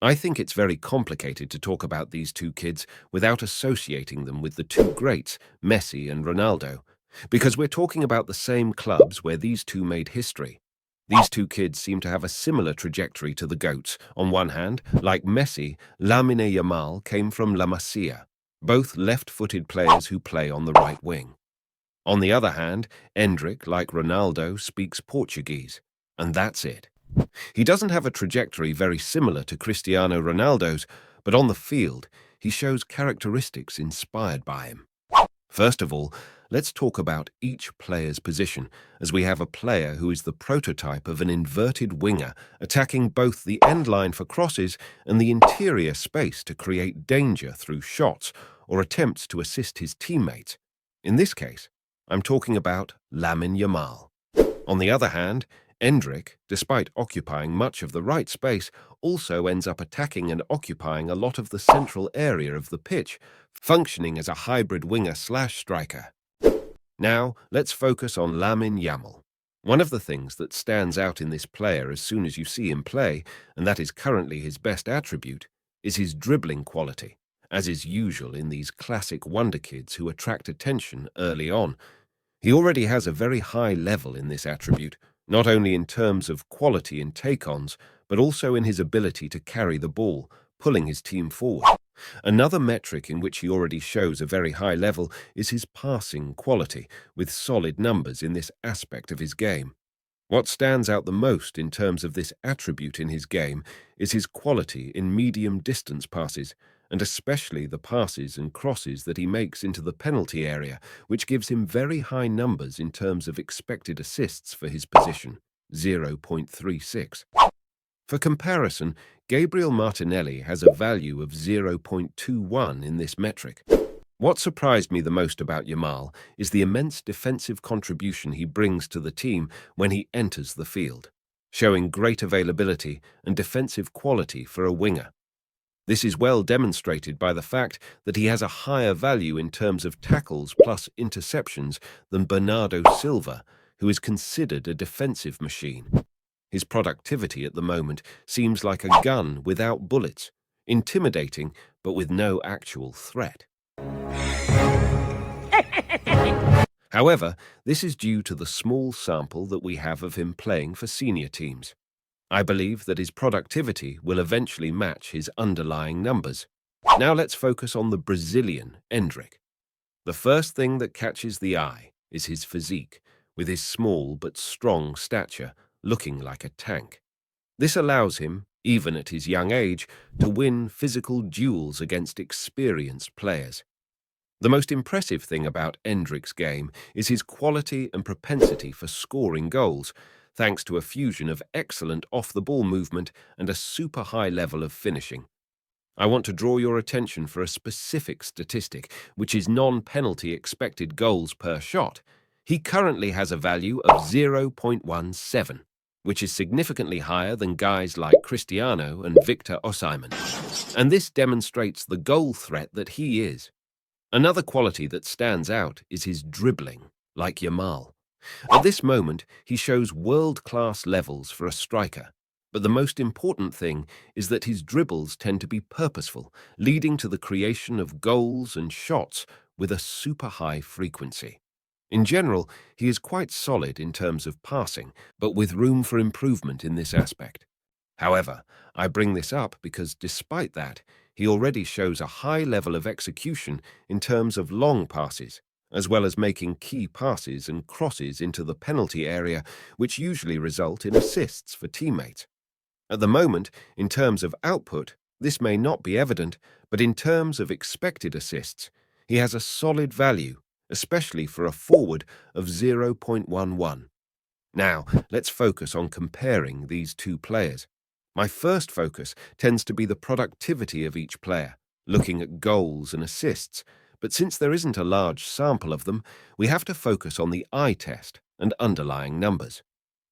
I think it's very complicated to talk about these two kids without associating them with the two greats, Messi and Ronaldo, because we're talking about the same clubs where these two made history. These two kids seem to have a similar trajectory to the GOATs. On one hand, like Messi, Lamine Yamal came from La Masia, both left-footed players who play on the right wing. On the other hand, Endrick, like Ronaldo, speaks Portuguese, and that's it. He doesn't have a trajectory very similar to Cristiano Ronaldo's, but on the field, he shows characteristics inspired by him. First of all, let's talk about each player's position, as we have a player who is the prototype of an inverted winger, attacking both the end line for crosses and the interior space to create danger through shots or attempts to assist his teammates. In this case, I'm talking about Lamine Yamal. On the other hand, Endrick, despite occupying much of the right space, also ends up attacking and occupying a lot of the central area of the pitch, functioning as a hybrid winger/striker. Now, let's focus on Lamine Yamal. One of the things that stands out in this player as soon as you see him play, and that is currently his best attribute, is his dribbling quality, as is usual in these classic wonder kids who attract attention early on. He already has a very high level in this attribute, not only in terms of quality in take-ons, but also in his ability to carry the ball, pulling his team forward. Another metric in which he already shows a very high level is his passing quality, with solid numbers in this aspect of his game. What stands out the most in terms of this attribute in his game is his quality in medium-distance passes, and especially the passes and crosses that he makes into the penalty area, which gives him very high numbers in terms of expected assists for his position, 0.36. For comparison, Gabriel Martinelli has a value of 0.21 in this metric. What surprised me the most about Yamal is the immense defensive contribution he brings to the team when he enters the field, showing great availability and defensive quality for a winger. This is well demonstrated by the fact that he has a higher value in terms of tackles plus interceptions than Bernardo Silva, who is considered a defensive machine. His productivity at the moment seems like a gun without bullets, intimidating but with no actual threat. However, this is due to the small sample that we have of him playing for senior teams. I believe that his productivity will eventually match his underlying numbers. Now let's focus on the Brazilian, Endrick. The first thing that catches the eye is his physique, with his small but strong stature, looking like a tank. This allows him, even at his young age, to win physical duels against experienced players. The most impressive thing about Endrick's game is his quality and propensity for scoring goals, thanks to a fusion of excellent off-the-ball movement and a super high level of finishing. I want to draw your attention for a specific statistic, which is non-penalty expected goals per shot. He currently has a value of 0.17, which is significantly higher than guys like Cristiano and Victor Osimhen. And this demonstrates the goal threat that he is. Another quality that stands out is his dribbling, like Yamal. At this moment, he shows world-class levels for a striker, but the most important thing is that his dribbles tend to be purposeful, leading to the creation of goals and shots with a super high frequency. In general, he is quite solid in terms of passing, but with room for improvement in this aspect. However, I bring this up because despite that, he already shows a high level of execution in terms of long passes, as well as making key passes and crosses into the penalty area, which usually result in assists for teammates. At the moment, in terms of output, this may not be evident, but in terms of expected assists, he has a solid value, especially for a forward of 0.11. Now, let's focus on comparing these two players. My first focus tends to be the productivity of each player, looking at goals and assists, but since there isn't a large sample of them, we have to focus on the eye test and underlying numbers.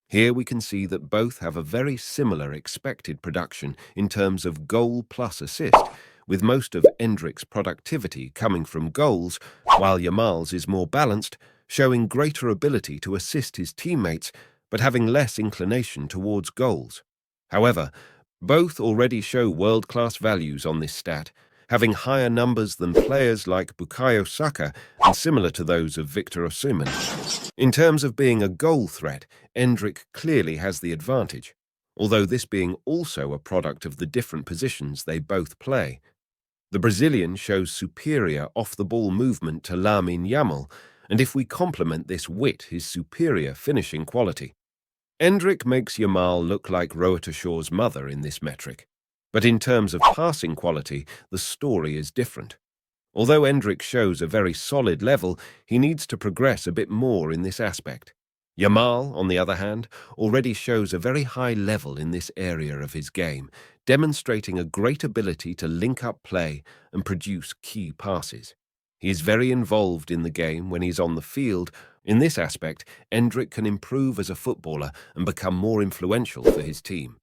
Here we can see that both have a very similar expected production in terms of goal plus assist, with most of Endrick's productivity coming from goals, while Yamal's is more balanced, showing greater ability to assist his teammates, but having less inclination towards goals. However, Both already show world-class values on this stat, having higher numbers than players like Bukayo Saka and similar to those of Victor Osimhen. In terms of being a goal threat, Endrick clearly has the advantage, although this being also a product of the different positions they both play. The Brazilian shows superior off-the-ball movement to Lamine Yamal, and if we complement this wit, his superior finishing quality. Endrick makes Yamal look like Roata Shaw's mother in this metric. But in terms of passing quality, the story is different. Although Endrick shows a very solid level, he needs to progress a bit more in this aspect. Yamal, on the other hand, already shows a very high level in this area of his game, demonstrating a great ability to link up play and produce key passes. He is very involved in the game when he's on the field. In this aspect, Endrick can improve as a footballer and become more influential for his team.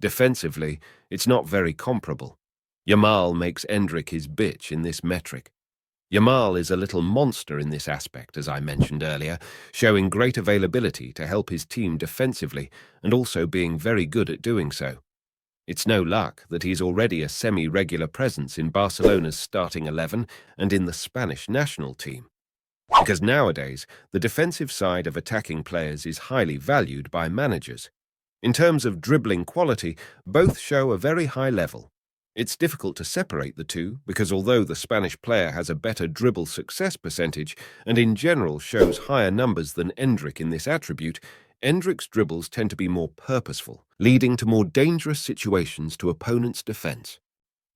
Defensively, it's not very comparable. Yamal makes Endrick his bitch in this metric. Yamal is a little monster in this aspect, as I mentioned earlier, showing great availability to help his team defensively and also being very good at doing so. It's no luck that he's already a semi-regular presence in Barcelona's starting 11 and in the Spanish national team. Because nowadays, the defensive side of attacking players is highly valued by managers. In terms of dribbling quality, both show a very high level. It's difficult to separate the two because although the Spanish player has a better dribble success percentage and in general shows higher numbers than Endrick in this attribute, Endrick's dribbles tend to be more purposeful, leading to more dangerous situations to opponents' defense.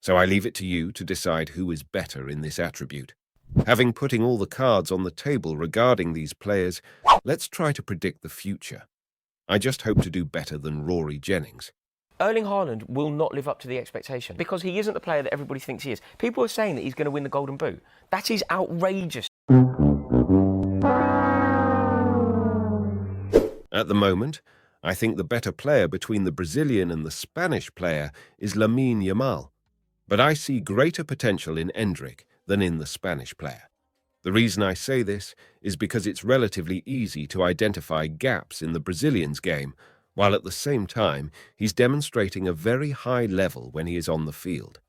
So I leave it to you to decide who is better in this attribute. Having putting all the cards on the table regarding these players, let's try to predict the future. I just hope to do better than Rory Jennings. Erling Haaland will not live up to the expectation because he isn't the player that everybody thinks he is. People are saying that he's going to win the Golden Boot. That is outrageous. At the moment, I think the better player between the Brazilian and the Spanish player is Lamine Yamal, but I see greater potential in Endrick than in the Spanish player. The reason I say this is because it's relatively easy to identify gaps in the Brazilian's game, while at the same time he's demonstrating a very high level when he is on the field.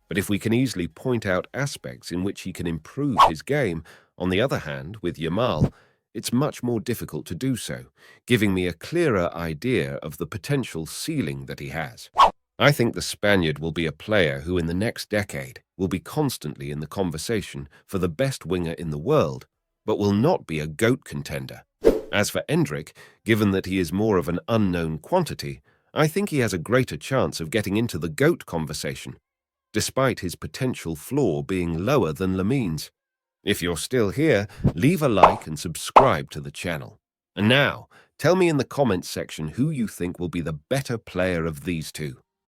But if we can easily point out aspects in which he can improve his game, on the other hand, with Yamal, it's much more difficult to do so, giving me a clearer idea of the potential ceiling that he has. I think the Spaniard will be a player who in the next decade will be constantly in the conversation for the best winger in the world, but will not be a GOAT contender. As for Endrick, given that he is more of an unknown quantity, I think he has a greater chance of getting into the GOAT conversation, despite his potential floor being lower than Lamine's. If you're still here, leave a like and subscribe to the channel. And now, tell me in the comments section who you think will be the better player of these two.